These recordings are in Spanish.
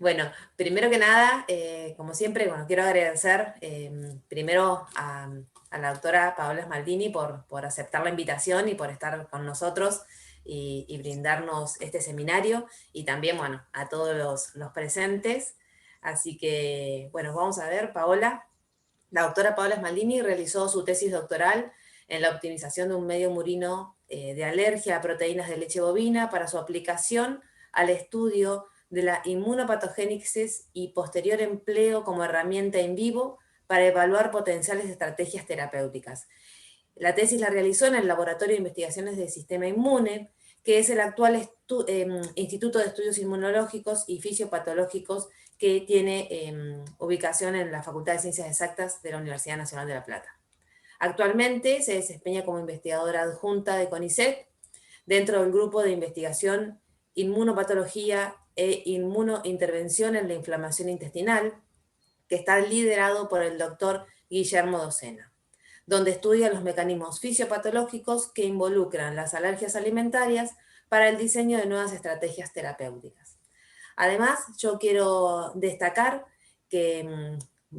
Bueno, primero que nada, como siempre, bueno, quiero agradecer primero a la doctora Paola Smaldini por aceptar la invitación y por estar con nosotros y brindarnos este seminario, y también, bueno, a todos los presentes. Así que, bueno, vamos a ver, Paola. La doctora Paola Smaldini realizó su tesis doctoral en la optimización de un medio murino de alergia a proteínas de leche bovina para su aplicación al estudio de la inmunopatogénesis y posterior empleo como herramienta in vivo para evaluar potenciales estrategias terapéuticas. La tesis la realizó en el Laboratorio de Investigaciones del Sistema Inmune, que es el actual Instituto de Estudios Inmunológicos y Fisiopatológicos que tiene ubicación en la Facultad de Ciencias Exactas de la Universidad Nacional de La Plata. Actualmente se desempeña como investigadora adjunta de CONICET dentro del grupo de investigación Inmunopatología e Inmunointervención en la Inflamación Intestinal, que está liderado por el doctor Guillermo Docena, donde estudia los mecanismos fisiopatológicos que involucran las alergias alimentarias para el diseño de nuevas estrategias terapéuticas. Además, yo quiero destacar que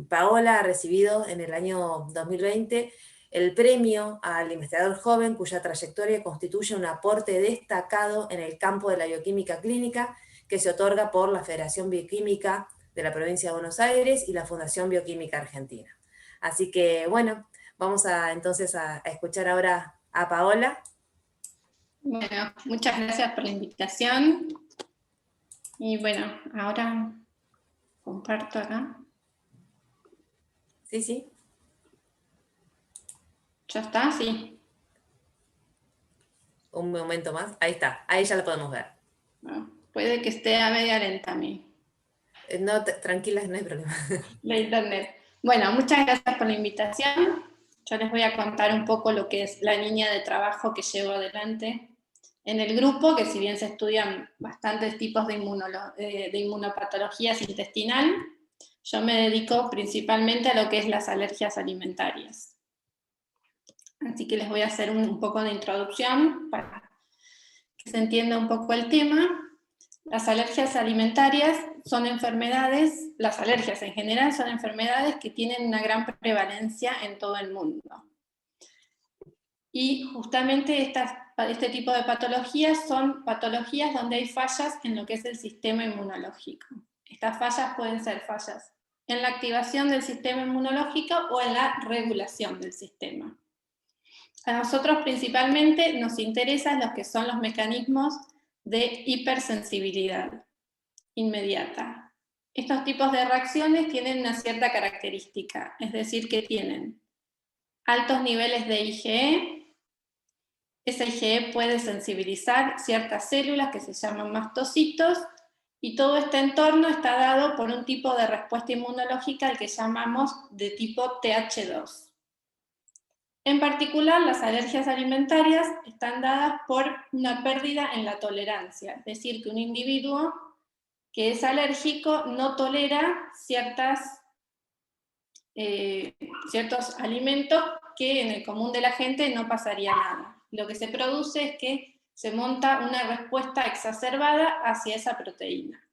Paola ha recibido en el año 2020 el premio al investigador joven cuya trayectoria constituye un aporte destacado en el campo de la bioquímica clínica, que se otorga por la Federación Bioquímica de la Provincia de Buenos Aires y la Fundación Bioquímica Argentina. Así que, bueno, vamos entonces a escuchar ahora a Paola. Bueno, muchas gracias por la invitación. Y bueno, ahora comparto acá. Sí, sí. ¿Ya está? Sí. Un momento más. Ahí está. Ahí ya la podemos ver. Bueno, puede que esté a media lenta a mí. No, tranquilas, no hay problema. La internet. Bueno, muchas gracias por la invitación. Yo les voy a contar un poco lo que es la línea de trabajo que llevo adelante en el grupo, que si bien se estudian bastantes tipos de inmunopatologías intestinal, yo me dedico principalmente a lo que es las alergias alimentarias. Así que les voy a hacer un poco de introducción para que se entienda un poco el tema. Las alergias alimentarias son enfermedades, las alergias en general son enfermedades que tienen una gran prevalencia en todo el mundo. Y justamente este tipo de patologías son patologías donde hay fallas en lo que es el sistema inmunológico. Estas fallas pueden ser fallas en la activación del sistema inmunológico o en la regulación del sistema. A nosotros principalmente nos interesan los que son los mecanismos de hipersensibilidad inmediata. Estos tipos de reacciones tienen una cierta característica, es decir, que tienen altos niveles de IgE. Ese IgE puede sensibilizar ciertas células que se llaman mastocitos, y todo este entorno está dado por un tipo de respuesta inmunológica al que llamamos de tipo TH2. En particular, las alergias alimentarias están dadas por una pérdida en la tolerancia, es decir, que un individuo que es alérgico no tolera ciertos alimentos que en el común de la gente no pasaría nada. Lo que se produce es que se monta una respuesta exacerbada hacia esa proteína,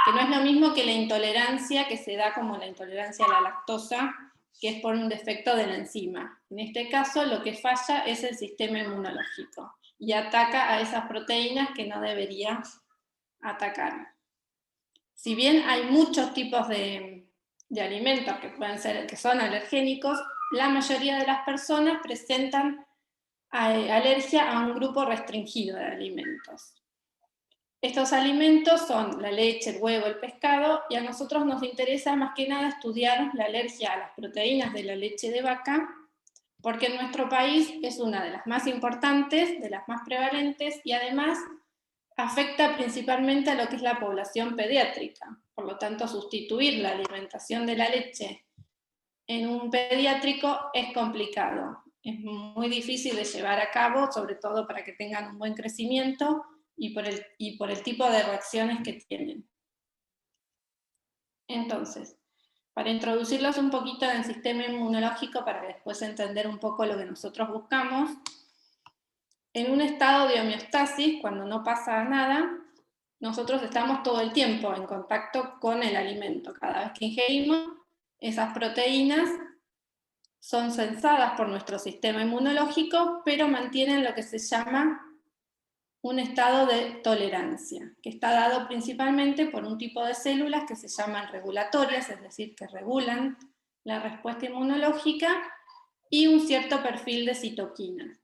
que no es lo mismo que la intolerancia que se da como la intolerancia a la lactosa, que es por un defecto de la enzima. En este caso, lo que falla es el sistema inmunológico y ataca a esas proteínas que no debería atacar. Si bien hay muchos tipos de alimentos que son alergénicos, la mayoría de las personas presentan alergia a un grupo restringido de alimentos. Estos alimentos son la leche, el huevo, el pescado, y a nosotros nos interesa más que nada estudiar la alergia a las proteínas de la leche de vaca, porque en nuestro país es una de las más importantes, de las más prevalentes, y además afecta principalmente a lo que es la población pediátrica. Por lo tanto, sustituir la alimentación de la leche en un pediátrico es complicado. Es muy difícil de llevar a cabo, sobre todo para que tengan un buen crecimiento y por el tipo de reacciones que tienen. Entonces, para introducirlos un poquito en el sistema inmunológico, para después entender un poco lo que nosotros buscamos, en un estado de homeostasis, cuando no pasa nada, nosotros estamos todo el tiempo en contacto con el alimento. Cada vez que ingerimos, esas proteínas son sensadas por nuestro sistema inmunológico, pero mantienen lo que se llama un estado de tolerancia, que está dado principalmente por un tipo de células que se llaman regulatorias, es decir, que regulan la respuesta inmunológica, y un cierto perfil de citoquinas.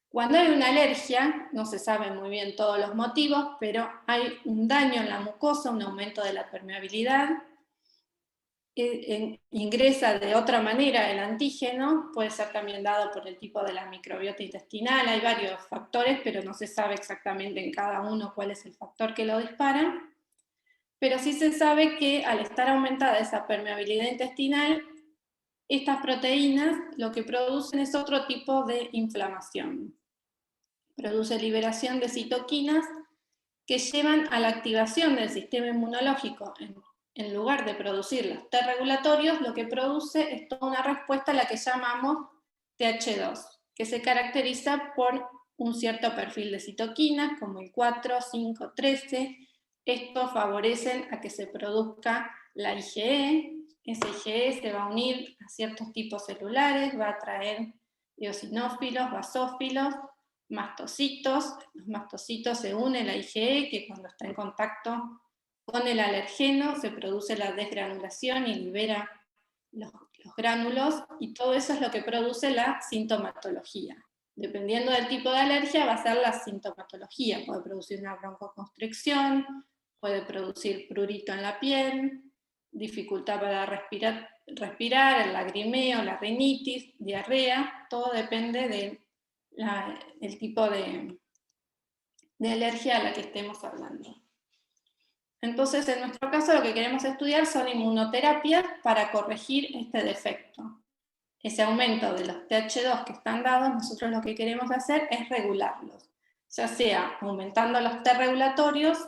Cuando hay una alergia, no se sabe muy bien todos los motivos, pero hay un daño en la mucosa, un aumento de la permeabilidad, ingresa de otra manera el antígeno, puede ser también dado por el tipo de la microbiota intestinal, hay varios factores, pero no se sabe exactamente en cada uno cuál es el factor que lo dispara, pero sí se sabe que al estar aumentada esa permeabilidad intestinal, estas proteínas lo que producen es otro tipo de inflamación. Produce liberación de citoquinas que llevan a la activación del sistema inmunológico. En lugar de producir los T regulatorios, lo que produce es toda una respuesta a la que llamamos TH2, que se caracteriza por un cierto perfil de citoquinas, como el 4, 5, 13. Estos favorecen a que se produzca la IgE. Ese IgE se va a unir a ciertos tipos celulares, va a atraer eosinófilos, basófilos, mastocitos. Los mastocitos se unen a la IgE, que cuando está en contacto con el alergeno se produce la desgranulación y libera los gránulos, y todo eso es lo que produce la sintomatología. Dependiendo del tipo de alergia va a ser la sintomatología. Puede producir una broncoconstricción, puede producir prurito en la piel, dificultad para respirar, el lagrimeo, la rinitis, diarrea. Todo depende del tipo de alergia a la que estemos hablando. Entonces, en nuestro caso, lo que queremos estudiar son inmunoterapias para corregir este defecto. Ese aumento de los TH2 que están dados, nosotros lo que queremos hacer es regularlos, ya sea aumentando los T regulatorios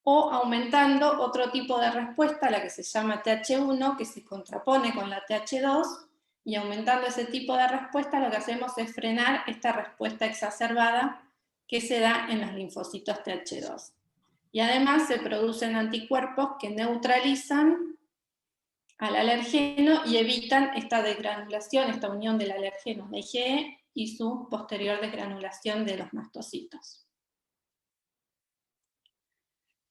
o aumentando otro tipo de respuesta, la que se llama TH1, que se contrapone con la TH2, y aumentando ese tipo de respuesta lo que hacemos es frenar esta respuesta exacerbada que se da en los linfocitos TH2. Y además se producen anticuerpos que neutralizan al alergeno y evitan esta desgranulación, esta unión del alergeno de IgE y su posterior desgranulación de los mastocitos.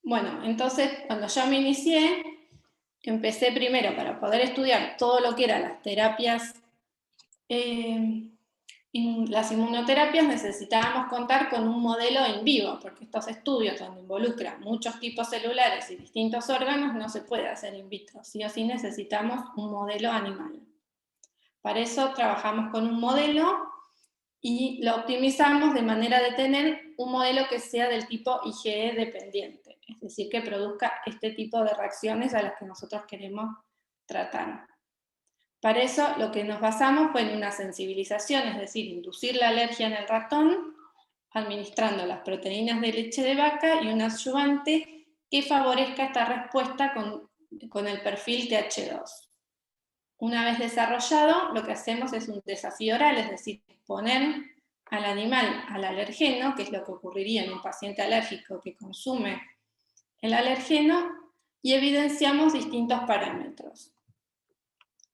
Bueno, entonces cuando yo me inicié, empecé primero para poder estudiar todo lo que eran las terapias, las inmunoterapias, necesitábamos contar con un modelo in vivo, porque estos estudios donde involucran muchos tipos celulares y distintos órganos no se puede hacer in vitro, sí o sí necesitamos un modelo animal. Para eso trabajamos con un modelo y lo optimizamos de manera de tener un modelo que sea del tipo IgE dependiente, es decir, que produzca este tipo de reacciones a las que nosotros queremos tratar. Para eso lo que nos basamos fue en una sensibilización, es decir, inducir la alergia en el ratón, administrando las proteínas de leche de vaca y un adyuvante que favorezca esta respuesta con el perfil TH2. Una vez desarrollado, lo que hacemos es un desafío oral, es decir, poner al animal al alergeno, que es lo que ocurriría en un paciente alérgico que consume el alergeno, y evidenciamos distintos parámetros.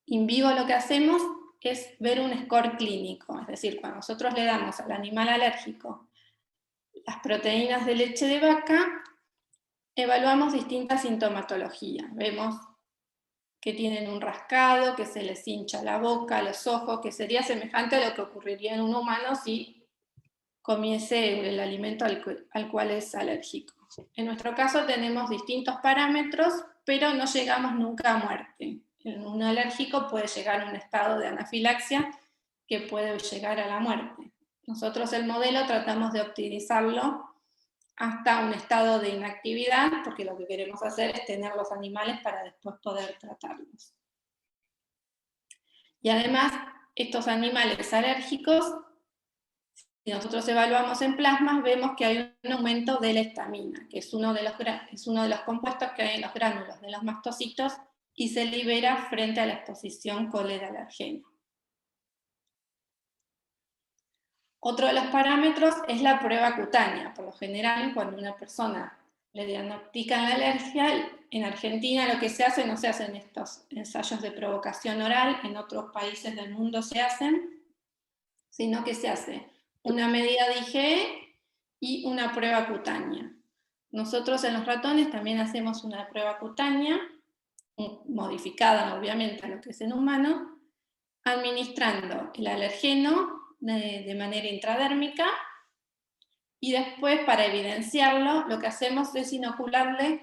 In vivo lo que hacemos es ver un score clínico, es decir, cuando nosotros le damos al animal alérgico las proteínas de leche de vaca, evaluamos distintas sintomatologías. Vemos que tienen un rascado, que se les hincha la boca, los ojos, que sería semejante a lo que ocurriría en un humano si comiese el alimento al cual es alérgico. En nuestro caso tenemos distintos parámetros, pero no llegamos nunca a muerte. Un alérgico puede llegar a un estado de anafilaxia que puede llegar a la muerte. Nosotros el modelo tratamos de optimizarlo hasta un estado de inactividad, porque lo que queremos hacer es tener los animales para después poder tratarlos. Y además, estos animales alérgicos, si nosotros evaluamos en plasmas, vemos que hay un aumento de la histamina, que es uno de los compuestos que hay en los gránulos de los mastocitos y se libera frente a la exposición con el alergeno. Otro de los parámetros es la prueba cutánea. Por lo general, cuando una persona le diagnostican la alergia, en Argentina lo que se hace, no se hacen estos ensayos de provocación oral, en otros países del mundo se hacen, sino que se hace una medida de IgE y una prueba cutánea. Nosotros en los ratones también hacemos una prueba cutánea, modificada obviamente a lo que es en humano, administrando el alergeno de manera intradérmica, y después, para evidenciarlo, lo que hacemos es inocularle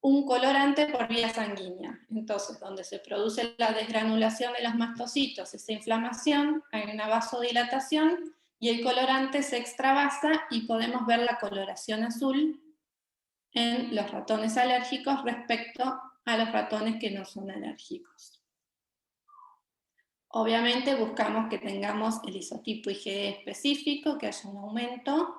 un colorante por vía sanguínea. Entonces, donde se produce la desgranulación de los mastocitos, esa inflamación, hay una vasodilatación y el colorante se extravasa y podemos ver la coloración azul en los ratones alérgicos respecto a los ratones que no son alérgicos. Obviamente buscamos que tengamos el isotipo IgE específico, que haya un aumento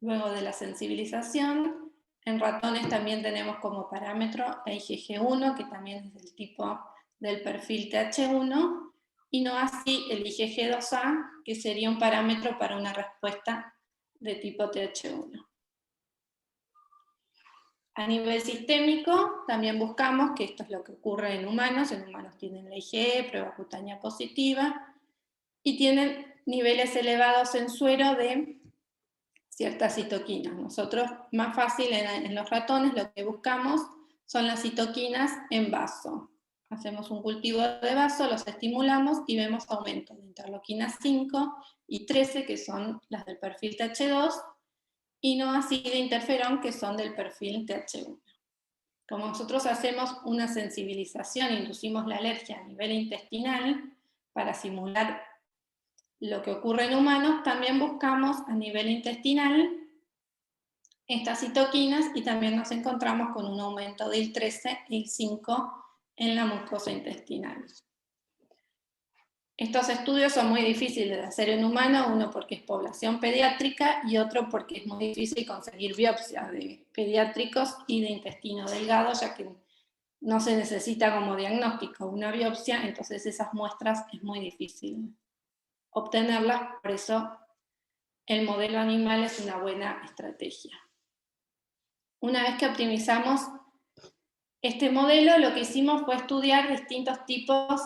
luego de la sensibilización. En ratones también tenemos como parámetro la IgG1, que también es del tipo del perfil TH1, y no así el IgG2A, que sería un parámetro para una respuesta de tipo TH1. A nivel sistémico, también buscamos, que esto es lo que ocurre en humanos tienen la IgE, prueba cutánea positiva, y tienen niveles elevados en suero de ciertas citoquinas. Nosotros, más fácil en los ratones, lo que buscamos son las citoquinas en vaso. Hacemos un cultivo de vaso, los estimulamos y vemos aumento de interleuquinas 5 y 13, que son las del perfil TH2, y no así de interferón, que son del perfil TH1. Como nosotros hacemos una sensibilización, inducimos la alergia a nivel intestinal para simular lo que ocurre en humanos, también buscamos a nivel intestinal estas citoquinas y también nos encontramos con un aumento del 13 y 5 en la mucosa intestinal. Estos estudios son muy difíciles de hacer en humano, uno porque es población pediátrica y otro porque es muy difícil conseguir biopsias de pediátricos y de intestino delgado, ya que no se necesita como diagnóstico una biopsia, entonces esas muestras es muy difícil obtenerlas, por eso el modelo animal es una buena estrategia. Una vez que optimizamos este modelo, lo que hicimos fue estudiar distintos tipos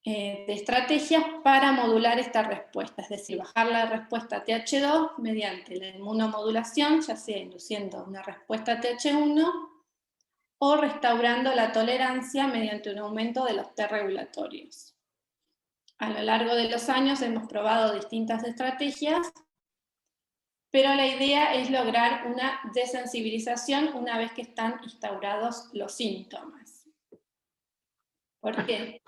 de estrategias para modular esta respuesta, es decir, bajar la respuesta TH2 mediante la inmunomodulación, ya sea induciendo una respuesta TH1 o restaurando la tolerancia mediante un aumento de los T regulatorios. A lo largo de los años hemos probado distintas estrategias, pero la idea es lograr una desensibilización una vez que están instaurados los síntomas. ¿Por qué?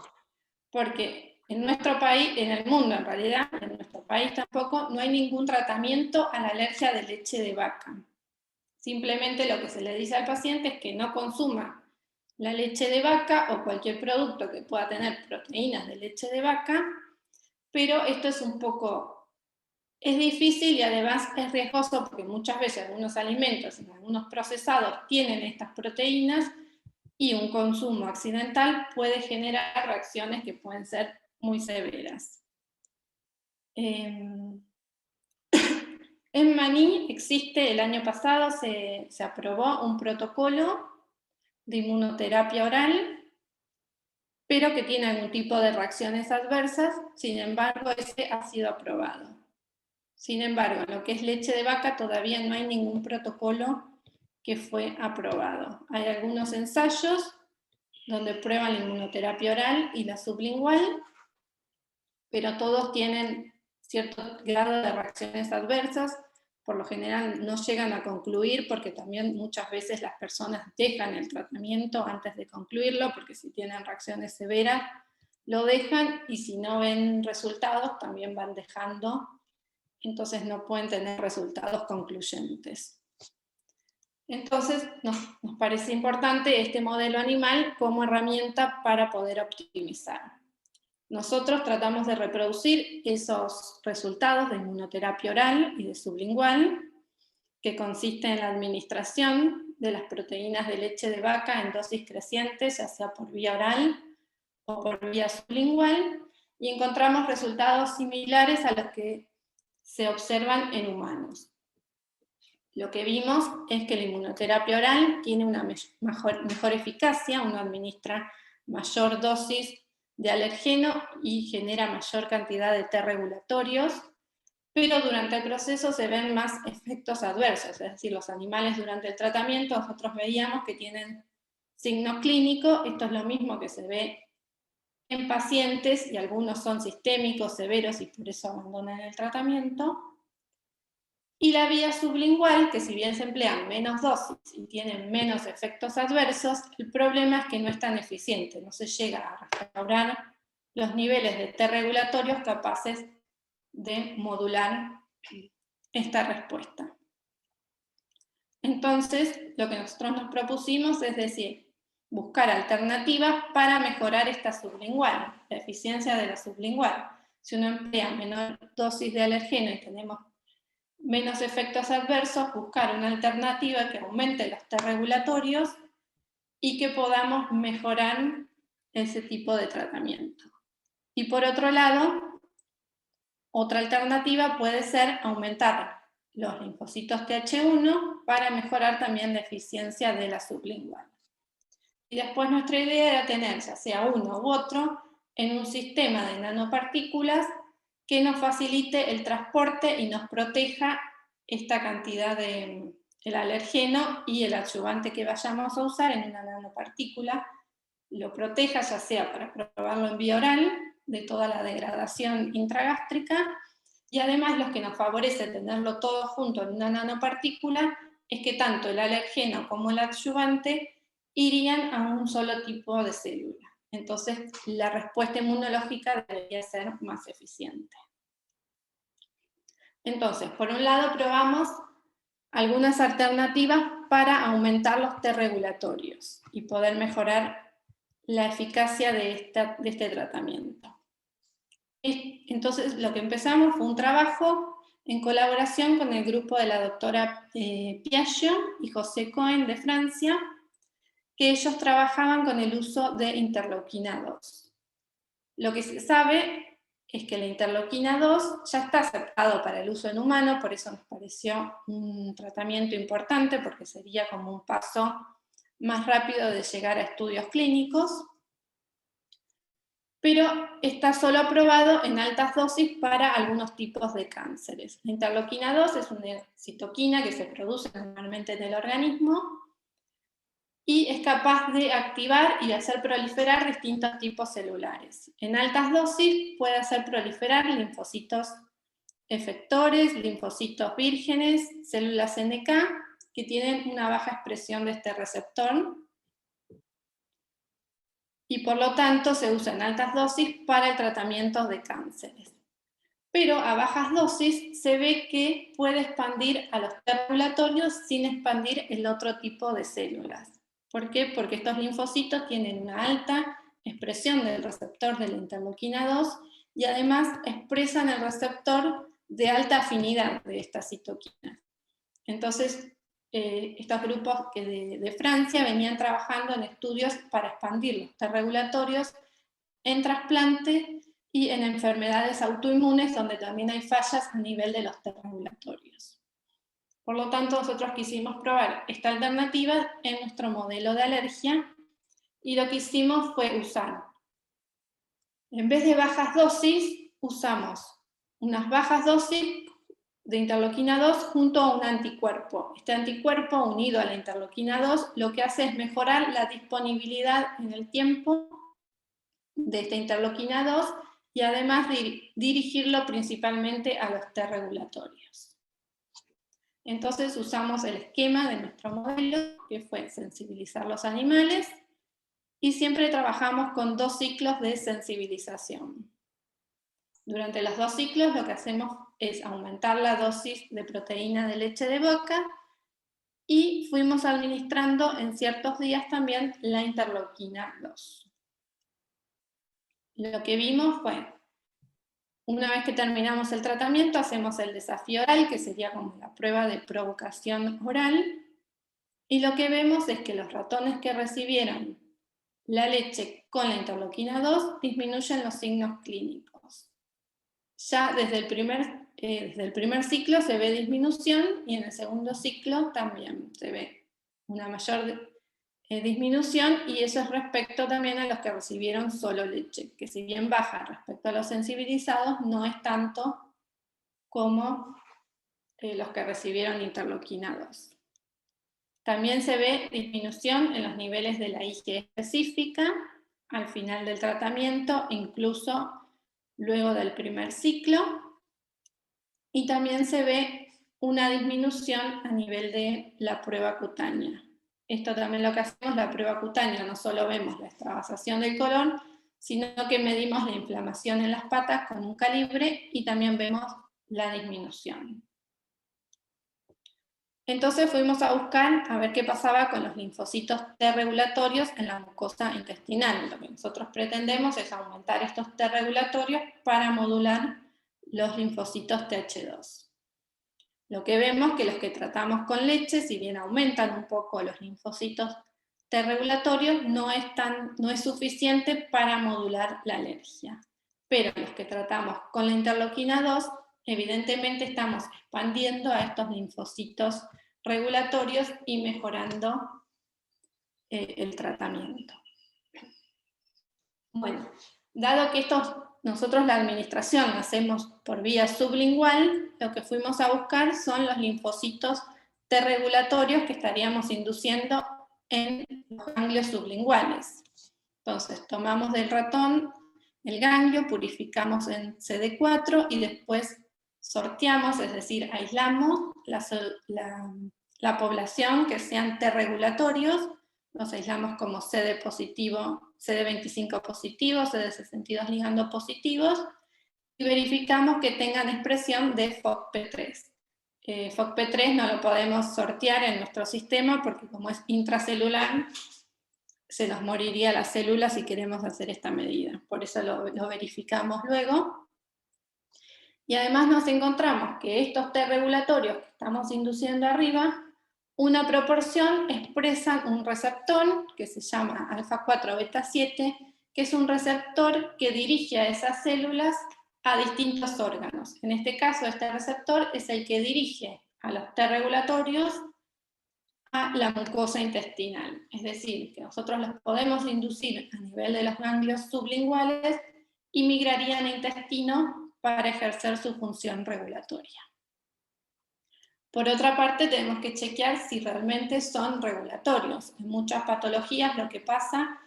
Porque en nuestro país, en el mundo en realidad, en nuestro país tampoco, no hay ningún tratamiento a la alergia de leche de vaca. Simplemente lo que se le dice al paciente es que no consuma la leche de vaca o cualquier producto que pueda tener proteínas de leche de vaca, pero esto es un poco, es difícil y además es riesgoso porque muchas veces algunos alimentos, en algunos procesados, tienen estas proteínas y un consumo accidental puede generar reacciones que pueden ser muy severas. En maní existe, el año pasado se aprobó un protocolo de inmunoterapia oral, pero que tiene algún tipo de reacciones adversas, sin embargo, ese ha sido aprobado. Sin embargo, en lo que es leche de vaca todavía no hay ningún protocolo que fue aprobado. Hay algunos ensayos donde prueban la inmunoterapia oral y la sublingual, pero todos tienen cierto grado de reacciones adversas. Por lo general no llegan a concluir porque también muchas veces las personas dejan el tratamiento antes de concluirlo, porque si tienen reacciones severas lo dejan y si no ven resultados también van dejando, entonces no pueden tener resultados concluyentes. Entonces nos parece importante este modelo animal como herramienta para poder optimizar. Nosotros tratamos de reproducir esos resultados de inmunoterapia oral y de sublingual, que consiste en la administración de las proteínas de leche de vaca en dosis crecientes, ya sea por vía oral o por vía sublingual, y encontramos resultados similares a los que se observan en humanos. Lo que vimos es que la inmunoterapia oral tiene una mejor eficacia, uno administra mayor dosis de alergeno y genera mayor cantidad de T regulatorios, pero durante el proceso se ven más efectos adversos, es decir, los animales durante el tratamiento nosotros veíamos que tienen signos clínicos, esto es lo mismo que se ve en pacientes y algunos son sistémicos, severos y por eso abandonan el tratamiento. Y la vía sublingual, que si bien se emplean menos dosis y tienen menos efectos adversos, el problema es que no es tan eficiente, no se llega a restaurar los niveles de T regulatorios capaces de modular esta respuesta. Entonces, lo que nosotros nos propusimos es decir, buscar alternativas para mejorar esta sublingual, la eficiencia de la sublingual. Si uno emplea menor dosis de alergeno y tenemos menos efectos adversos, buscar una alternativa que aumente los T regulatorios y que podamos mejorar ese tipo de tratamiento. Y por otro lado, otra alternativa puede ser aumentar los linfocitos Th1 para mejorar también la eficiencia de la sublingual. Y después nuestra idea era tener, ya sea uno u otro, en un sistema de nanopartículas que nos facilite el transporte y nos proteja esta cantidad de el alergeno y el adyuvante que vayamos a usar en una nanopartícula, lo proteja ya sea para probarlo en vía oral, de toda la degradación intragástrica, y además lo que nos favorece tenerlo todo junto en una nanopartícula es que tanto el alergeno como el adyuvante irían a un solo tipo de célula. Entonces la respuesta inmunológica debería ser más eficiente. Entonces, por un lado probamos algunas alternativas para aumentar los T regulatorios y poder mejorar la eficacia de este tratamiento. Entonces, lo que empezamos fue un trabajo en colaboración con el grupo de la doctora Piaggio y José Cohen de Francia, que ellos trabajaban con el uso de interleuquina 2. Lo que se sabe es que la interleuquina 2 ya está aceptado para el uso en humano, por eso nos pareció un tratamiento importante, porque sería como un paso más rápido de llegar a estudios clínicos, pero está solo aprobado en altas dosis para algunos tipos de cánceres. La interleuquina 2 es una citoquina que se produce normalmente en el organismo y es capaz de activar y hacer proliferar distintos tipos celulares. En altas dosis puede hacer proliferar linfocitos efectores, linfocitos vírgenes, células NK, que tienen una baja expresión de este receptor, y por lo tanto se usa en altas dosis para el tratamiento de cánceres. Pero a bajas dosis se ve que puede expandir a los T regulatorios sin expandir el otro tipo de células. ¿Por qué? Porque estos linfocitos tienen una alta expresión del receptor de la interleuquina 2 y además expresan el receptor de alta afinidad de esta citoquina. Entonces, estos grupos de Francia venían trabajando en estudios para expandir los T regulatorios en trasplante y en enfermedades autoinmunes donde también hay fallas a nivel de los T regulatorios. Por lo tanto, nosotros quisimos probar esta alternativa en nuestro modelo de alergia y lo que hicimos fue usar, en vez de bajas dosis, usamos unas bajas dosis de interleuquina 2 junto a un anticuerpo. Este anticuerpo unido a la interleuquina 2 lo que hace es mejorar la disponibilidad en el tiempo de esta interleuquina 2 y además dirigirlo principalmente a los T regulatorios. Entonces usamos el esquema de nuestro modelo, que fue sensibilizar los animales, y siempre trabajamos con 2 ciclos de sensibilización. Durante los 2 ciclos lo que hacemos es aumentar la dosis de proteína de leche de vaca y fuimos administrando en ciertos días también la interleuquina 2. Lo que vimos fue, una vez que terminamos el tratamiento, hacemos el desafío oral, que sería como la prueba de provocación oral, y lo que vemos es que los ratones que recibieron la leche con la interleuquina 2 disminuyen los signos clínicos. Ya desde el primer desde el primer ciclo se ve disminución y en el segundo ciclo también se ve una mayor disminución, y eso es respecto también a los que recibieron solo leche, que si bien baja respecto a los sensibilizados, no es tanto como los que recibieron interleuquina 2. También se ve disminución en los niveles de la IgE específica al final del tratamiento, incluso luego del primer ciclo, y también se ve una disminución a nivel de la prueba cutánea. Esto también lo que hacemos, la prueba cutánea, no solo vemos la extravasación del colon, sino que medimos la inflamación en las patas con un calibre y también vemos la disminución. Entonces fuimos a buscar a ver qué pasaba con los linfocitos T regulatorios en la mucosa intestinal. Lo que nosotros pretendemos es aumentar estos T regulatorios para modular los linfocitos Th2. Lo que vemos que los que tratamos con leche, si bien aumentan un poco los linfocitos T regulatorios, no es suficiente para modular la alergia. Pero los que tratamos con la interleuquina 2, evidentemente estamos expandiendo a estos linfocitos regulatorios y mejorando el tratamiento. Bueno, dado que nosotros la administración la hacemos por vía sublingual, lo que fuimos a buscar son los linfocitos T regulatorios que estaríamos induciendo en los ganglios sublinguales. Entonces, tomamos del ratón el ganglio, purificamos en CD4 y después sorteamos, es decir, aislamos la población que sean T regulatorios, los aislamos como CD positivo, CD25 positivo, CD62 ligando positivos, y verificamos que tengan expresión de FOXP3. FOXP3 no lo podemos sortear en nuestro sistema porque como es intracelular, se nos moriría la célula si queremos hacer esta medida. Por eso lo verificamos luego. Y además nos encontramos que estos T regulatorios que estamos induciendo arriba, una proporción expresan un receptor que se llama alfa-4 beta-7, que es un receptor que dirige a esas células a distintos órganos. En este caso, este receptor es el que dirige a los T regulatorios a la mucosa intestinal. Es decir, que nosotros los podemos inducir a nivel de los ganglios sublinguales y migrarían al intestino para ejercer su función regulatoria. Por otra parte, tenemos que chequear si realmente son regulatorios. En muchas patologías lo que pasa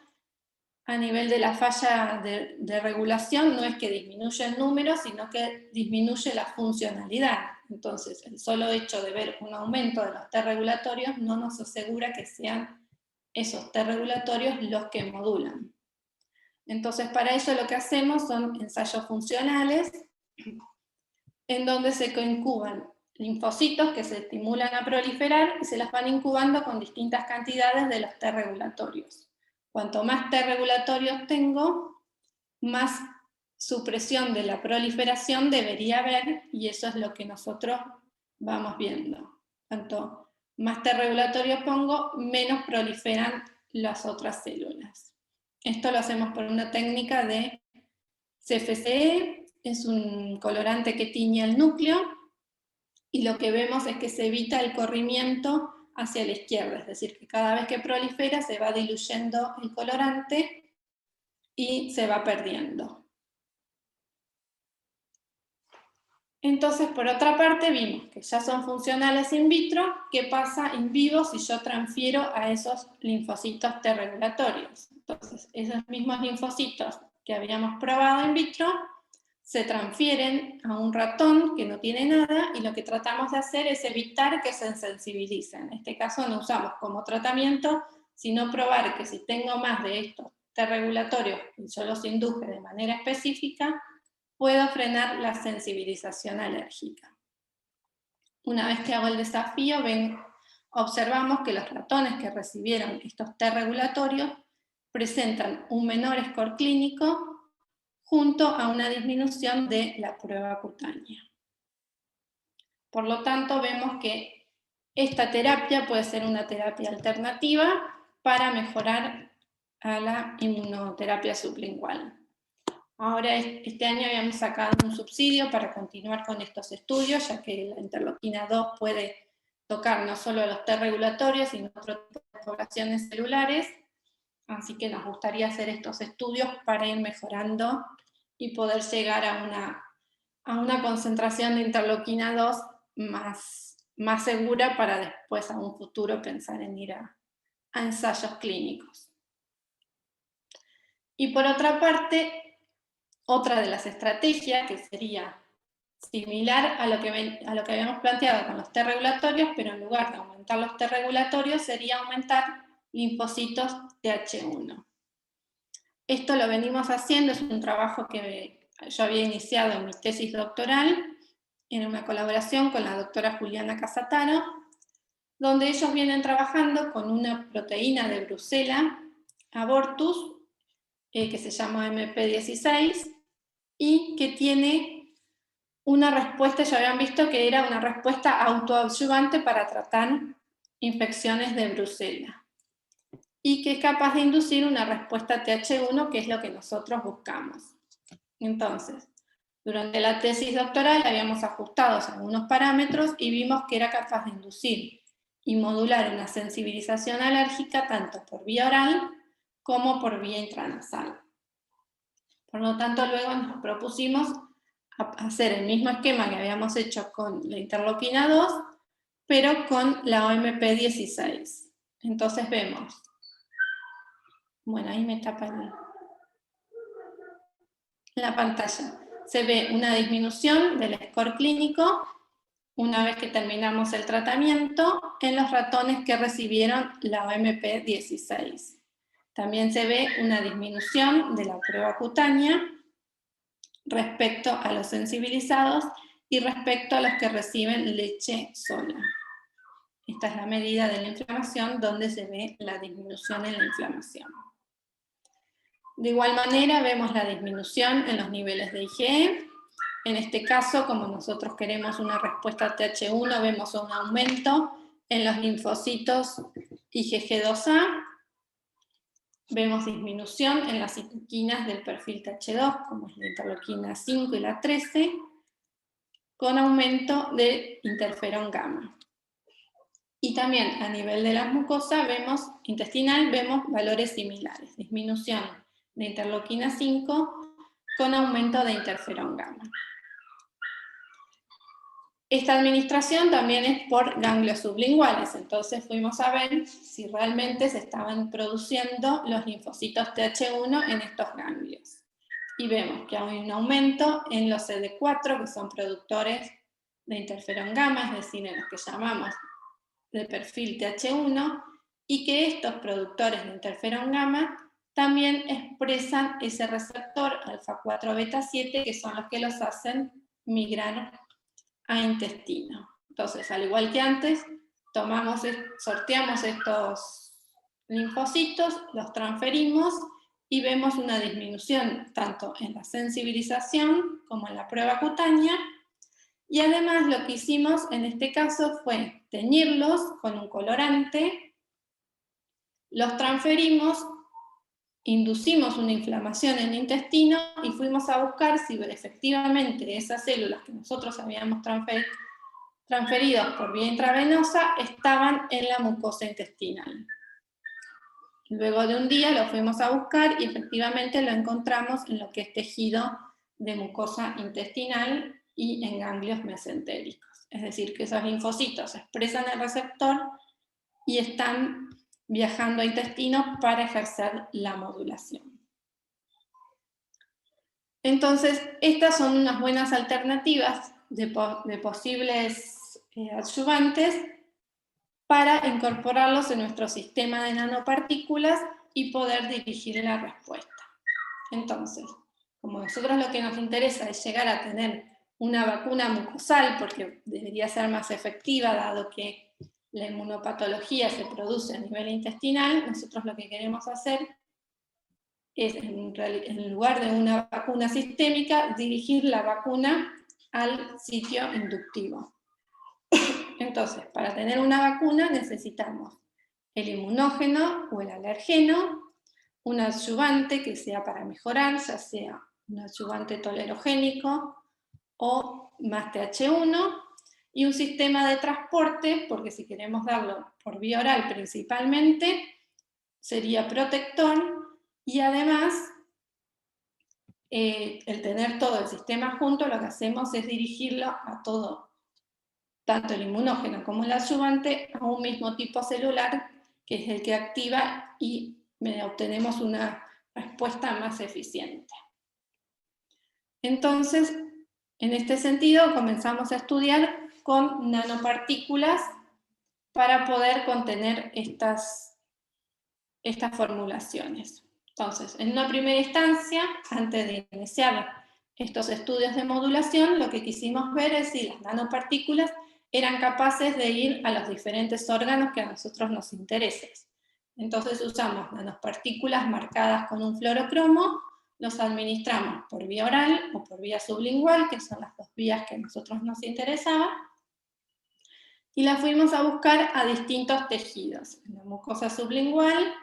a nivel de la falla de regulación no es que disminuye el número, sino que disminuye la funcionalidad. Entonces, el solo hecho de ver un aumento de los T regulatorios no nos asegura que sean esos T regulatorios los que modulan. Entonces, para ello lo que hacemos son ensayos funcionales en donde se coincuban linfocitos que se estimulan a proliferar y se las van incubando con distintas cantidades de los T regulatorios. Cuanto más T regulatorios tengo, más supresión de la proliferación debería haber, y eso es lo que nosotros vamos viendo. Cuanto más T regulatorios pongo, menos proliferan las otras células. Esto lo hacemos por una técnica de CFCE, es un colorante que tiñe el núcleo, y lo que vemos es que se evita el corrimiento hacia la izquierda, es decir, que cada vez que prolifera se va diluyendo el colorante y se va perdiendo. Entonces, por otra parte, vimos que ya son funcionales in vitro. ¿Qué pasa in vivo si yo transfiero a esos linfocitos T regulatorios? Entonces, esos mismos linfocitos que habíamos probado in vitro se transfieren a un ratón que no tiene nada, y lo que tratamos de hacer es evitar que se sensibilicen. En este caso no usamos como tratamiento, sino probar que si tengo más de estos T regulatorios y yo los induje de manera específica, puedo frenar la sensibilización alérgica. Una vez que hago el desafío, observamos que los ratones que recibieron estos T regulatorios presentan un menor score clínico junto a una disminución de la prueba cutánea. Por lo tanto, vemos que esta terapia puede ser una terapia alternativa para mejorar a la inmunoterapia sublingual. Ahora este año habíamos sacado un subsidio para continuar con estos estudios, ya que la interleuquina 2 puede tocar no solo a los T regulatorios, sino otro tipo de poblaciones celulares, así que nos gustaría hacer estos estudios para ir mejorando y poder llegar a una concentración de interleuquina 2 más segura para después a un futuro pensar en ir a ensayos clínicos. Y por otra parte, otra de las estrategias que sería similar a lo que habíamos planteado con los T regulatorios, pero en lugar de aumentar los T regulatorios sería aumentar linfocitos TH1. Esto lo venimos haciendo, es un trabajo que yo había iniciado en mi tesis doctoral, en una colaboración con la doctora Juliana Casataro, donde ellos vienen trabajando con una proteína de Bruselas, abortus, que se llama MP16, y que tiene una respuesta, ya habían visto que era una respuesta autoadyuvante para tratar infecciones de Bruselas, y que es capaz de inducir una respuesta TH1, que es lo que nosotros buscamos. Entonces, durante la tesis doctoral habíamos ajustado algunos parámetros y vimos que era capaz de inducir y modular una sensibilización alérgica tanto por vía oral como por vía intranasal. Por lo tanto, luego nos propusimos hacer el mismo esquema que habíamos hecho con la interleuquina 2, pero con la OMP16. Entonces vemos, bueno, ahí me tapa la pantalla. Se ve una disminución del score clínico una vez que terminamos el tratamiento en los ratones que recibieron la OMP16. También se ve una disminución de la prueba cutánea respecto a los sensibilizados y respecto a los que reciben leche sola. Esta es la medida de la inflamación donde se ve la disminución en la inflamación. De igual manera vemos la disminución en los niveles de IgE. En este caso, como nosotros queremos una respuesta TH1, vemos un aumento en los linfocitos IgG2A. Vemos disminución en las citoquinas del perfil TH2, como es la interleuquina 5 y la 13, con aumento de interferón gamma. Y también a nivel de la mucosa intestinal vemos valores similares, disminución de interleuquina 5 con aumento de interferón gamma. Esta administración también es por ganglios sublinguales, entonces fuimos a ver si realmente se estaban produciendo los linfocitos TH1 en estos ganglios. Y vemos que hay un aumento en los CD4, que son productores de interferón gamma, es decir, en los que llamamos de perfil TH1, y que estos productores de interferón gamma también expresan ese receptor alfa-4 beta-7, que son los que los hacen migrar a intestino. Entonces, al igual que antes, sorteamos estos linfocitos, los transferimos y vemos una disminución tanto en la sensibilización como en la prueba cutánea. Y además lo que hicimos en este caso fue teñirlos con un colorante, los transferimos, inducimos una inflamación en el intestino y fuimos a buscar si efectivamente esas células que nosotros habíamos transferido por vía intravenosa estaban en la mucosa intestinal. Luego de un día lo fuimos a buscar y efectivamente lo encontramos en lo que es tejido de mucosa intestinal y en ganglios mesentéricos. Es decir, que esos linfocitos expresan el receptor y están viajando a intestino para ejercer la modulación. Entonces, estas son unas buenas alternativas de posibles adyuvantes para incorporarlos en nuestro sistema de nanopartículas y poder dirigir la respuesta. Entonces, como nosotros lo que nos interesa es llegar a tener una vacuna mucosal, porque debería ser más efectiva, dado que la inmunopatología se produce a nivel intestinal, nosotros lo que queremos hacer es, en lugar de una vacuna sistémica, dirigir la vacuna al sitio inductivo. Entonces, para tener una vacuna necesitamos el inmunógeno o el alergeno, un adyuvante que sea para mejorar, ya sea un adyuvante tolerogénico o más TH1, y un sistema de transporte, porque si queremos darlo por vía oral principalmente, sería protector, y además el tener todo el sistema junto, lo que hacemos es dirigirlo a todo, tanto el inmunógeno como el adyuvante, a un mismo tipo celular, que es el que activa y obtenemos una respuesta más eficiente. Entonces, en este sentido, comenzamos a estudiar con nanopartículas para poder contener estas formulaciones. Entonces, en una primera instancia, antes de iniciar estos estudios de modulación, lo que quisimos ver es si las nanopartículas eran capaces de ir a los diferentes órganos que a nosotros nos interesen. Entonces usamos nanopartículas marcadas con un fluorocromo, los administramos por vía oral o por vía sublingual, que son las dos vías que a nosotros nos interesaban, y las fuimos a buscar a distintos tejidos, en la mucosa sublingual,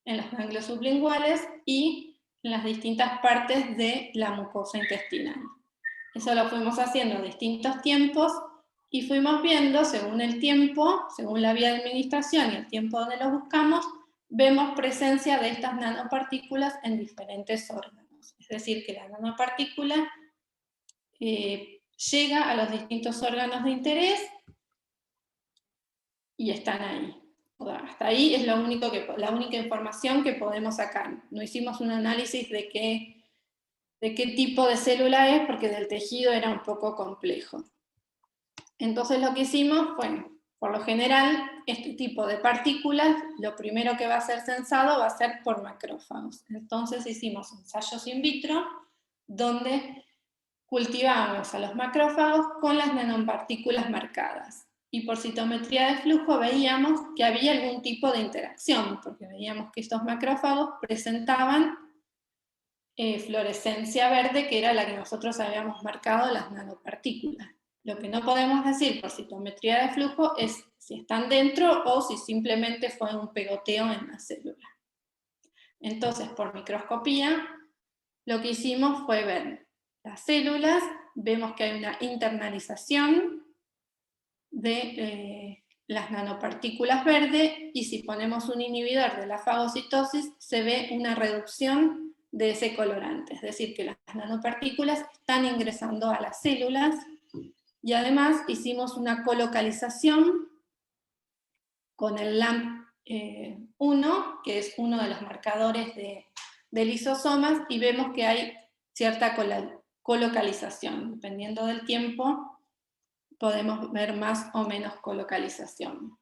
en los ganglios sublinguales y en las distintas partes de la mucosa intestinal. Eso lo fuimos haciendo a distintos tiempos y fuimos viendo, según el tiempo, según la vía de administración y el tiempo donde lo buscamos, vemos presencia de estas nanopartículas en diferentes órganos. Es decir, que la nanopartícula llega a los distintos órganos de interés y están ahí. Hasta ahí es la única información que podemos sacar. No hicimos un análisis de qué tipo de célula es, porque del tejido era un poco complejo. Entonces lo que hicimos fue, por lo general, este tipo de partículas, lo primero que va a ser censado va a ser por macrófagos. Entonces hicimos ensayos in vitro, donde cultivábamos a los macrófagos con las nanopartículas marcadas. Y por citometría de flujo veíamos que había algún tipo de interacción, porque veíamos que estos macrófagos presentaban fluorescencia verde, que era la que nosotros habíamos marcado las nanopartículas. Lo que no podemos decir por citometría de flujo es si están dentro o si simplemente fue un pegoteo en la célula. Entonces, por microscopía, lo que hicimos fue ver las células, vemos que hay una internalización de las nanopartículas verdes, y si ponemos un inhibidor de la fagocitosis, se ve una reducción de ese colorante, es decir, que las nanopartículas están ingresando a las células, y además hicimos una colocalización con el LAMP1, que es uno de los marcadores de lisosomas, y vemos que hay cierta colocalización. Dependiendo del tiempo, podemos ver más o menos colocalización.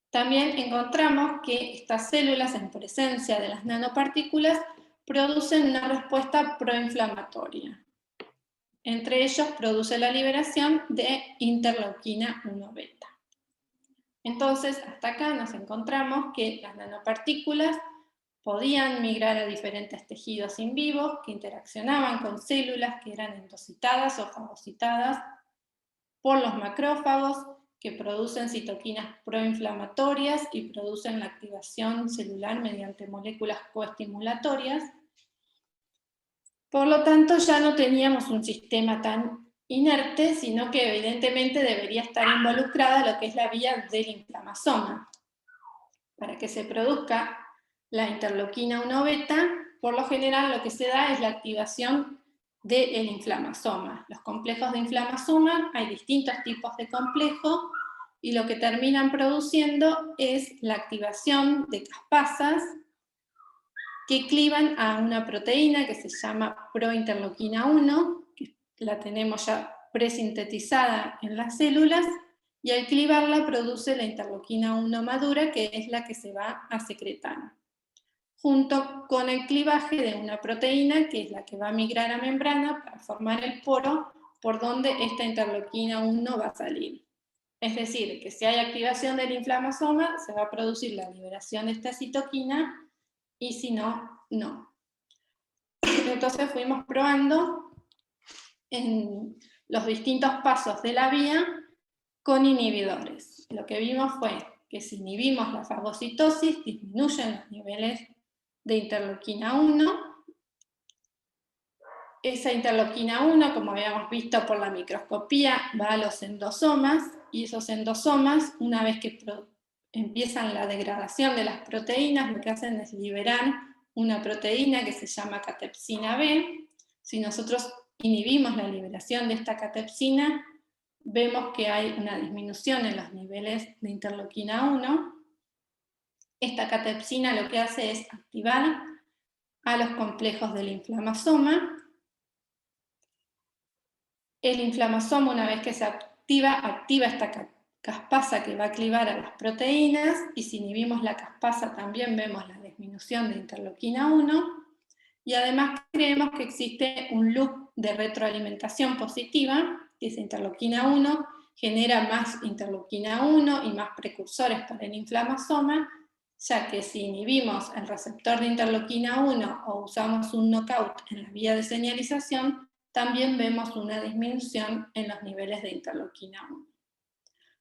También encontramos que estas células, en presencia de las nanopartículas, producen una respuesta proinflamatoria. Entre ellos produce la liberación de interleuquina 1 beta. Entonces, hasta acá nos encontramos que las nanopartículas podían migrar a diferentes tejidos in vivo que interaccionaban con células que eran endocitadas o fagocitadas por los macrófagos, que producen citoquinas proinflamatorias y producen la activación celular mediante moléculas coestimulatorias. Por lo tanto, ya no teníamos un sistema tan inerte, sino que evidentemente debería estar involucrada lo que es la vía del inflamasoma. Para que se produzca la interleuquina 1 beta, por lo general lo que se da es la activación del inflamasoma. Los complejos de inflamasoma, hay distintos tipos de complejos, y lo que terminan produciendo es la activación de caspasas que clivan a una proteína que se llama prointerleuquina 1, que la tenemos ya presintetizada en las células, y al clivarla produce la interleuquina 1 madura, que es la que se va a secretar, junto con el clivaje de una proteína que es la que va a migrar a membrana para formar el poro por donde esta interleuquina 1 va a salir. Es decir, que si hay activación del inflamasoma, se va a producir la liberación de esta citoquina, y si no, no. Entonces fuimos probando en los distintos pasos de la vía con inhibidores. Lo que vimos fue que si inhibimos la fagocitosis, disminuyen los niveles de interleuquina 1, esa interleuquina 1, como habíamos visto por la microscopía, va a los endosomas, y esos endosomas, una vez que empiezan la degradación de las proteínas, lo que hacen es liberar una proteína que se llama catepsina B. Si nosotros inhibimos la liberación de esta catepsina, vemos que hay una disminución en los niveles de interleuquina 1. Esta catepsina lo que hace es activar a los complejos del inflamasoma. El inflamasoma, una vez que se activa esta caspasa que va a clivar a las proteínas, y si inhibimos la caspasa también vemos la disminución de interleuquina 1, y además creemos que existe un loop de retroalimentación positiva, que esa interleuquina 1 genera más interleuquina 1 y más precursores para el inflamasoma, ya que si inhibimos el receptor de interleuquina 1 o usamos un knockout en la vía de señalización, también vemos una disminución en los niveles de interleuquina 1.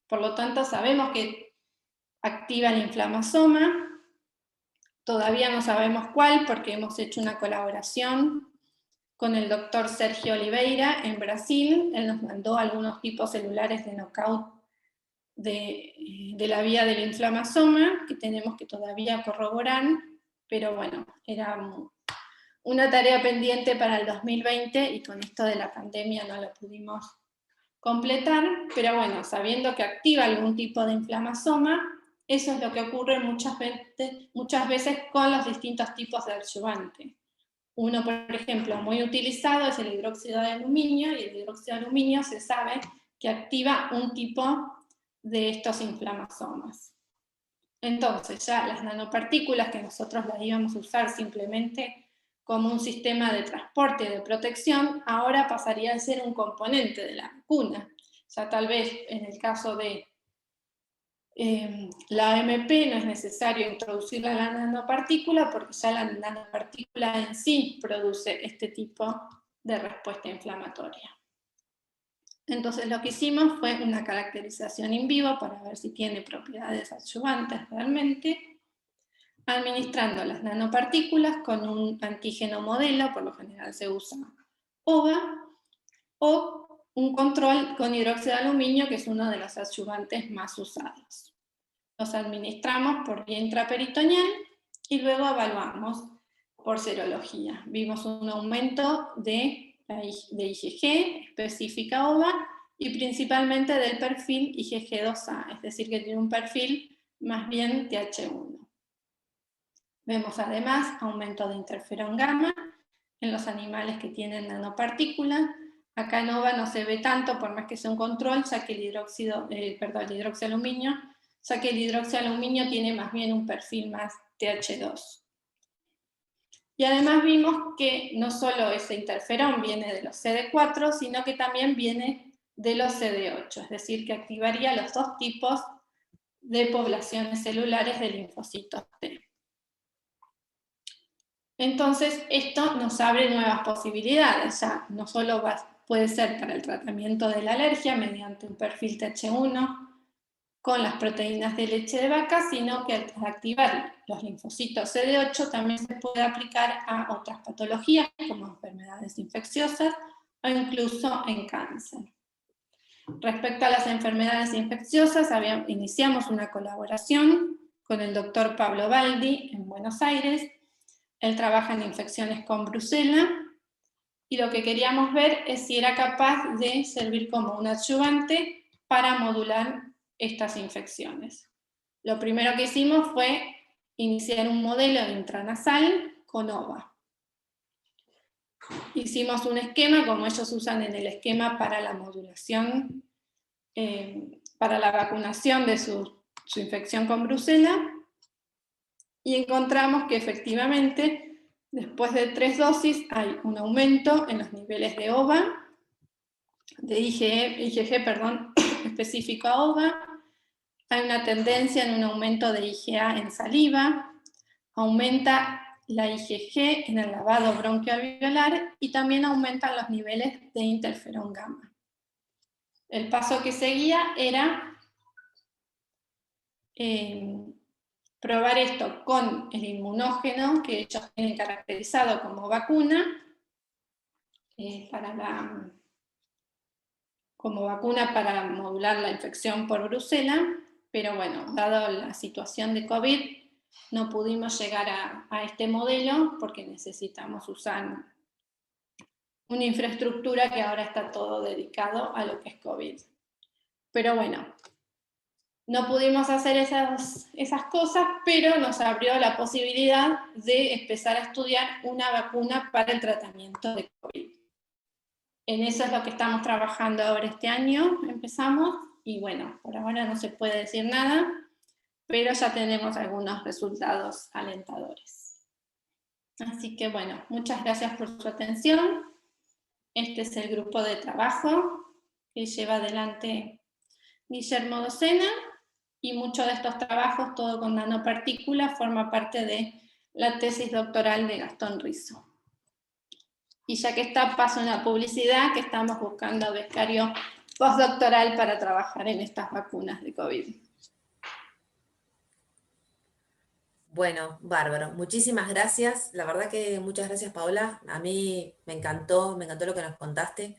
Por lo tanto, sabemos que activa el inflamasoma. Todavía no sabemos cuál, porque hemos hecho una colaboración con el doctor Sergio Oliveira en Brasil. Él nos mandó algunos tipos celulares de knockout de la vía del inflamasoma, que tenemos que todavía corroborar, pero bueno, era una tarea pendiente para el 2020, y con esto de la pandemia no lo pudimos completar, pero bueno, sabiendo que activa algún tipo de inflamasoma, eso es lo que ocurre muchas veces con los distintos tipos de adyuvante. Uno, por ejemplo, muy utilizado es el hidróxido de aluminio, y el hidróxido de aluminio se sabe que activa un tipo de estos inflamasomas. Entonces, ya las nanopartículas, que nosotros las íbamos a usar simplemente como un sistema de transporte y de protección, ahora pasaría a ser un componente de la vacuna. Ya tal vez en el caso de la AMP no es necesario introducir la nanopartícula, porque ya la nanopartícula en sí produce este tipo de respuesta inflamatoria. Entonces lo que hicimos fue una caracterización in vivo para ver si tiene propiedades adyuvantes realmente, administrando las nanopartículas con un antígeno modelo, por lo general se usa OVA, o un control con hidróxido de aluminio, que es uno de los adyuvantes más usados. Los administramos por vía intraperitoneal y luego evaluamos por serología. Vimos un aumento de IgG específica OVA y principalmente del perfil IgG2A, es decir, que tiene un perfil más bien TH1. Vemos además aumento de interferón gamma en los animales que tienen nanopartículas. Acá en OVA no se ve tanto, por más que sea un control, ya que el hidróxido de aluminio, ya que el hidróxido de aluminio tiene más bien un perfil más TH2. Y además vimos que no solo ese interferón viene de los CD4, sino que también viene de los CD8, es decir, que activaría los dos tipos de poblaciones celulares de linfocitos T. Entonces, esto nos abre nuevas posibilidades. Ya no solo puede ser para el tratamiento de la alergia mediante un perfil TH1 con las proteínas de leche de vaca, sino que al activar los linfocitos CD8 también se puede aplicar a otras patologías como enfermedades infecciosas o incluso en cáncer. Respecto a las enfermedades infecciosas, iniciamos una colaboración con el doctor Pablo Baldi en Buenos Aires. Él trabaja en infecciones con brucela, y lo que queríamos ver es si era capaz de servir como un adyuvante para modular estas infecciones. Lo primero que hicimos fue iniciar un modelo intranasal con OVA. Hicimos un esquema, como ellos usan en el esquema para la modulación, para la vacunación de su infección con brucela, y encontramos que efectivamente, después de 3 dosis, hay un aumento en los niveles de OVA, de IgG, específico a OVA. Hay una tendencia en un aumento de IgA en saliva, aumenta la IgG en el lavado bronquialveolar y también aumentan los niveles de interferón gamma. El paso que seguía era probar esto con el inmunógeno que ellos tienen caracterizado como vacuna. como vacuna para modular la infección por brucela, pero bueno, dado la situación de COVID, no pudimos llegar a este modelo porque necesitamos usar una infraestructura que ahora está todo dedicado a lo que es COVID. Pero bueno, no pudimos hacer esas cosas, pero nos abrió la posibilidad de empezar a estudiar una vacuna para el tratamiento de COVID. En eso es lo que estamos trabajando ahora este año, empezamos, y bueno, por ahora no se puede decir nada, pero ya tenemos algunos resultados alentadores. Así que bueno, muchas gracias por su atención. Este es el grupo de trabajo que lleva adelante Guillermo Docena, y muchos de estos trabajos, todo con nanopartículas, forma parte de la tesis doctoral de Gastón Rizzo. Y ya que está, paso una publicidad, que estamos buscando becario postdoctoral para trabajar en estas vacunas de COVID. Bueno, bárbaro. Muchísimas gracias. La verdad que muchas gracias, Paola. A mí me encantó lo que nos contaste.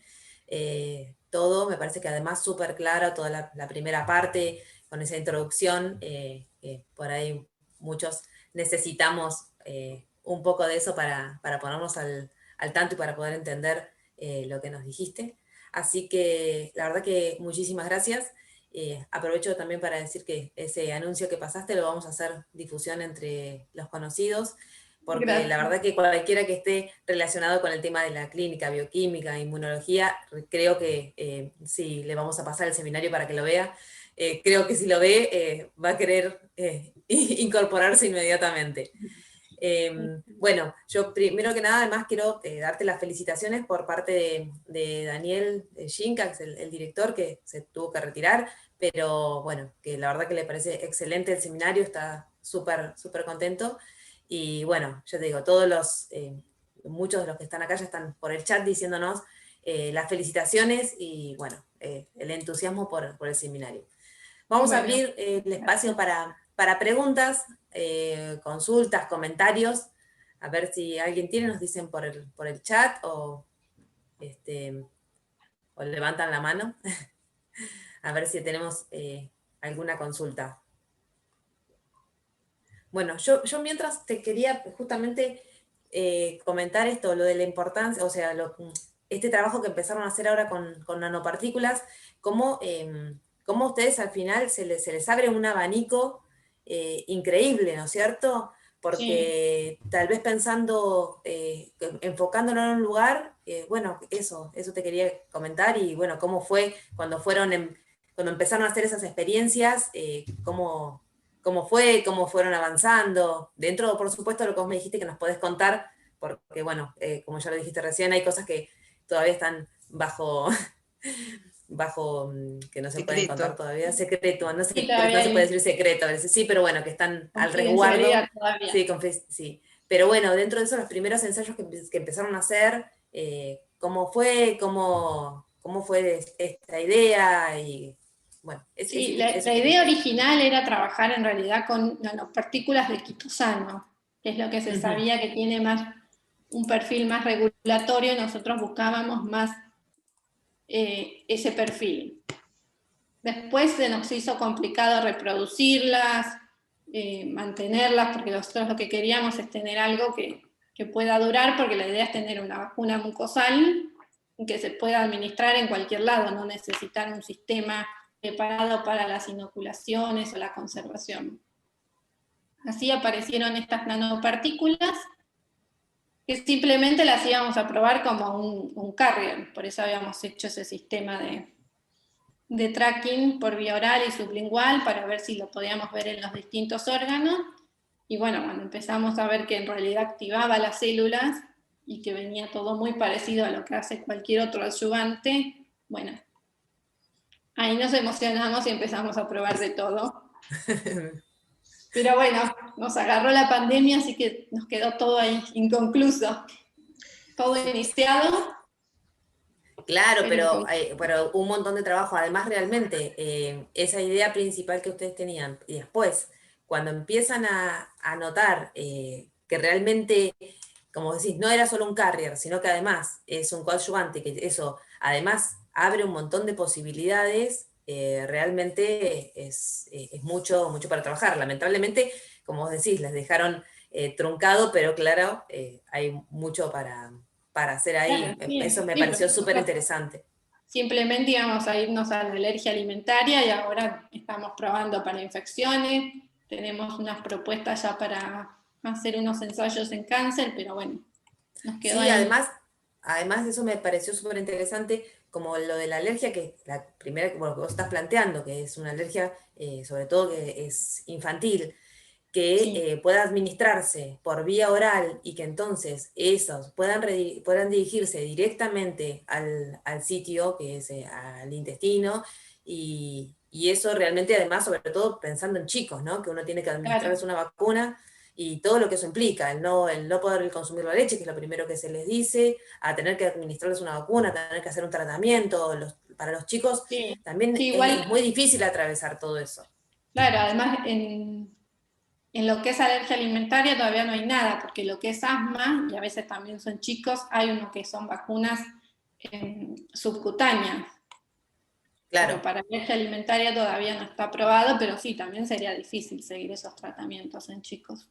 Todo, me parece que además súper claro, toda la primera parte, con esa introducción, por ahí muchos necesitamos un poco de eso para ponernos al tanto y para poder entender lo que nos dijiste. Así que la verdad que muchísimas gracias. Aprovecho también para decir que ese anuncio que pasaste lo vamos a hacer difusión entre los conocidos, porque Gracias. la verdad que cualquiera que esté relacionado con el tema de la clínica, bioquímica, inmunología, creo que sí, le vamos a pasar el seminario para que lo vea. Creo que si lo ve, va a querer incorporarse inmediatamente. Bueno, yo primero que nada, además quiero darte las felicitaciones por parte de Daniel Shinka, que es el director, que se tuvo que retirar, pero bueno, que la verdad que le parece excelente el seminario, está súper, súper contento. Y bueno, yo te digo, muchos de los que están acá ya están por el chat diciéndonos las felicitaciones y bueno, el entusiasmo por el seminario. Vamos a abrir el espacio para preguntas, consultas, comentarios. A ver si alguien tiene, nos dicen por el chat o levantan la mano. A ver si tenemos alguna consulta. Bueno, yo mientras te quería justamente comentar esto, lo de la importancia, o sea, este trabajo que empezaron a hacer ahora con nanopartículas, cómo ustedes al final se les abre un abanico increíble, ¿no es cierto? Porque sí, tal vez pensando, enfocándolo en un lugar, bueno, eso te quería comentar, y bueno, cómo fue cuando cuando empezaron a hacer esas experiencias, cómo fueron avanzando, dentro, por supuesto, de lo que vos me dijiste que nos podés contar, porque bueno, como ya lo dijiste recién, hay cosas que todavía están bajo, que no se pueden contar todavía, secreto, no sé, Sí, no se puede decir secreto, a veces sí, pero bueno, que están al resguardo. Sí, sí. Pero bueno, dentro de eso, los primeros ensayos que empezaron a hacer, ¿cómo fue esta idea? Y bueno, sí, la idea original era trabajar en realidad con nanopartículas de quitosano, que es lo que se sabía que tiene más un perfil más regulatorio, y nosotros buscábamos más ese perfil. Después se nos hizo complicado reproducirlas, mantenerlas, porque nosotros lo que queríamos es tener algo que pueda durar, porque la idea es tener una vacuna mucosal que se pueda administrar en cualquier lado, no necesitar un sistema preparado para las inoculaciones o la conservación. Así aparecieron estas nanopartículas, que simplemente las íbamos a probar como un carrier, por eso habíamos hecho ese sistema de tracking por vía oral y sublingual para ver si lo podíamos ver en los distintos órganos. Y bueno, cuando empezamos a ver que en realidad activaba las células y que venía todo muy parecido a lo que hace cualquier otro adyuvante, bueno, ahí nos emocionamos y empezamos a probar de todo. Pero bueno, nos agarró la pandemia, así que nos quedó todo ahí inconcluso. Todo iniciado. Claro, pero un montón de trabajo. Además, realmente, esa idea principal que ustedes tenían, y después, cuando empiezan a notar que realmente como decís, no era solo un carrier, sino que además es un coadyuvante, que eso además abre un montón de posibilidades, realmente es mucho, mucho para trabajar. Lamentablemente, como vos decís, les dejaron truncado, pero claro, hay mucho para hacer ahí. Claro, sí, Eso me sí, pareció súper nosotros interesante. simplemente íbamos a irnos a la alergia alimentaria y ahora estamos probando para infecciones, tenemos unas propuestas ya para hacer unos ensayos en cáncer, pero bueno, nos quedó Sí, ahí. además eso me pareció súper interesante, como lo de la alergia, que la primera, como lo que vos estás planteando, que es una alergia, sobre todo que es infantil, que Sí, pueda administrarse por vía oral y que entonces esos puedan dirigirse directamente al sitio, que es al intestino, y eso realmente además, sobre todo pensando en chicos, ¿no? Que uno tiene que administrarles claro. una vacuna y todo lo que eso implica, el no poder consumir la leche, que es lo primero que se les dice, a tener que administrarles una vacuna, a tener que hacer un tratamiento, para los chicos Sí, también sí, es muy igual, difícil atravesar todo eso. claro, además en lo que es alergia alimentaria todavía no hay nada, porque lo que es asma, y a veces también son chicos, hay uno que son vacunas subcutáneas, pero Claro. para alergia alimentaria todavía no está aprobado, pero sí, también sería difícil seguir esos tratamientos en chicos.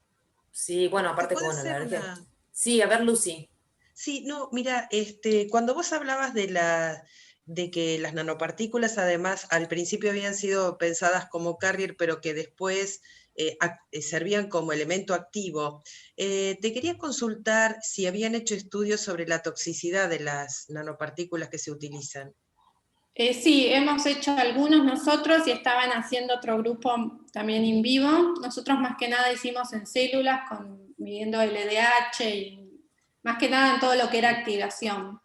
Sí, bueno, ¿Te aparte que puedo bueno, la hacer alergia. una...? Sí, a ver, Lucy. Sí, no, mira, cuando vos hablabas de que las nanopartículas además al principio habían sido pensadas como carrier, pero que después servían como elemento activo, te quería consultar si habían hecho estudios sobre la toxicidad de las nanopartículas que se utilizan. Sí, hemos hecho algunos nosotros y estaban haciendo otro grupo también in vivo. Nosotros más que nada hicimos en células, midiendo LDH y más que nada en todo lo que era activación. Bueno,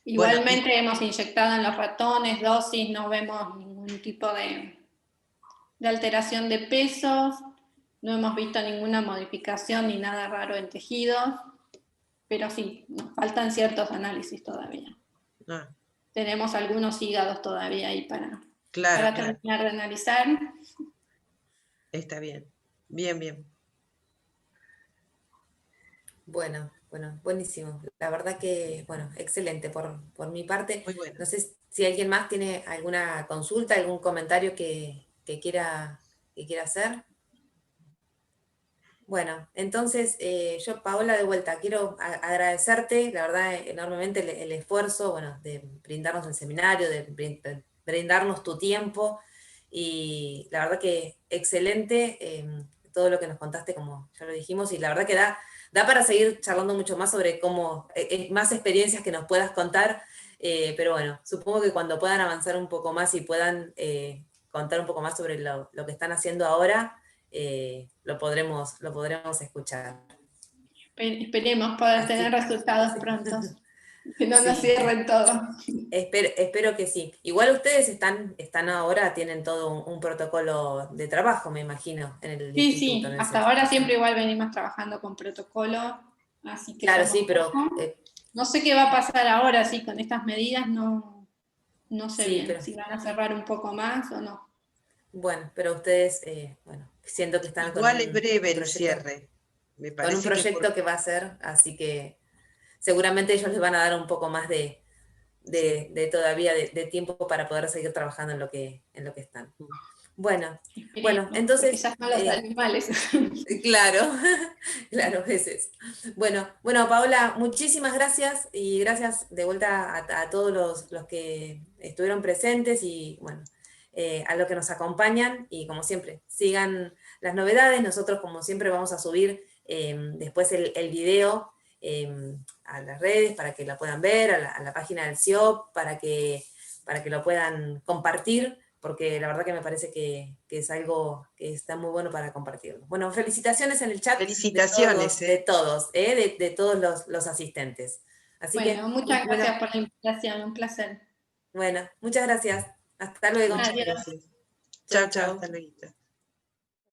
Igualmente hemos inyectado en los ratones dosis, no vemos ningún tipo de alteración de pesos, no hemos visto ninguna modificación ni nada raro en tejidos, pero sí, nos faltan ciertos análisis todavía. ah, Tenemos algunos hígados todavía ahí claro, para claro, terminar de analizar. está bien, bien, bien. Bueno, bueno, buenísimo. La verdad que, bueno, excelente por mi parte. Muy bueno. No sé si alguien más tiene alguna consulta, algún comentario que quiera hacer. Bueno, entonces yo, Paola, de vuelta, quiero agradecerte, la verdad, enormemente el esfuerzo, bueno, de brindarnos el seminario, de brindarnos tu tiempo, y la verdad que excelente todo lo que nos contaste, como ya lo dijimos, y la verdad que da para seguir charlando mucho más sobre cómo, más experiencias que nos puedas contar, pero bueno, supongo que cuando puedan avanzar un poco más y puedan contar un poco más sobre lo que están haciendo ahora, lo podremos escuchar. Esperemos poder tener Así, resultados sí. prontos, que no nos Sí, cierren todo. espero que sí. Igual ustedes están ahora, tienen todo un protocolo de trabajo, me imagino, en el Sí, instituto, sí, en el hasta centro. ahora siempre igual venimos trabajando con protocolo, así que Claro, sí, somos pero pocos. No sé qué va a pasar ahora, sí, con estas medidas, no sé sí, bien pero si van a cerrar un poco más o no. bueno, pero ustedes, bueno, siento que están con Igual es breve un el proyecto, cierre. Me con un parece que proyecto que va a ser, así que seguramente ellos les van a dar un poco más sí. de todavía de tiempo para poder seguir trabajando en lo que están. Bueno, bueno, Esperemos, porque entonces, ya son los animales. claro, claro, es eso. Bueno, Paola, muchísimas gracias y gracias de vuelta a todos los que estuvieron presentes y bueno, a los que nos acompañan y como siempre, sigan las novedades. Nosotros como siempre vamos a subir después el video a las redes para que la puedan ver, a la página del CIOP, para que lo puedan compartir porque la verdad que me parece que es algo que está muy bueno para compartirlo. Bueno, felicitaciones en el chat de Felicitaciones, todos, de ¿eh? todos, de todos los asistentes. Así Bueno, que, muchas bueno, gracias por la invitación, un placer. bueno, muchas gracias. Hasta luego. Muchas Adiós. gracias. Chau, Chao, chao, chau. hasta luego.